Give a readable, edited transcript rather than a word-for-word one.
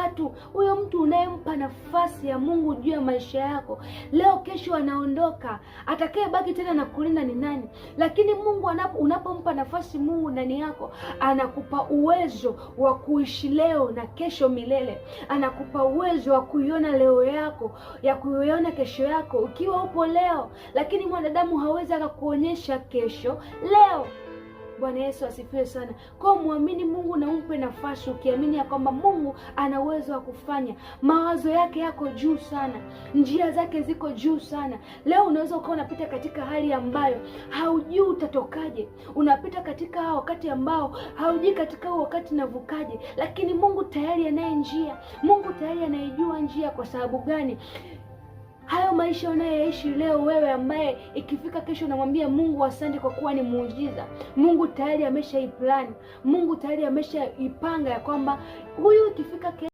watu. Huyo mtu unayempa nafasi ya Mungu juu ya maisha yako, leo kesho anaondoka. Atakayebaki tena na kulinda ni nani? Lakini Mungu unapompa nafasi Mungu ndani yako, anakupa uwezo wa kuishi leo na kesho milele. Anakupa uwezo wa kuiona leo yako, ya kuiona kesho yako ukiwa upo leo. Lakini mwanadamu hawezi akakuonyesha kesho leo. Bwana Yesu asifiwe sana. Kwa muamini Mungu na umpe nafasi, ukiamini ya kwamba Mungu ana uwezo wa kufanya. Mawazo yake yako juu sana, njia zake ziko juu sana. Leo unaweza ukawa unapita katika hali ambayo haujui utatokaje. Unapita katika wakati ambao haujui katika wakati navukaje, lakini Mungu tayari anaye njia. Mungu tayari anaijua njia. Kwa sababu gani? Hayo maisha unayoishi leo wewe, ambaye ikifika kesho unamwambia Mungu asante kwa kuwa ni muujiza, Mungu tayari ameshaiplan. Mungu tayari ameshaipanga ya kwamba huyu ikifika kesho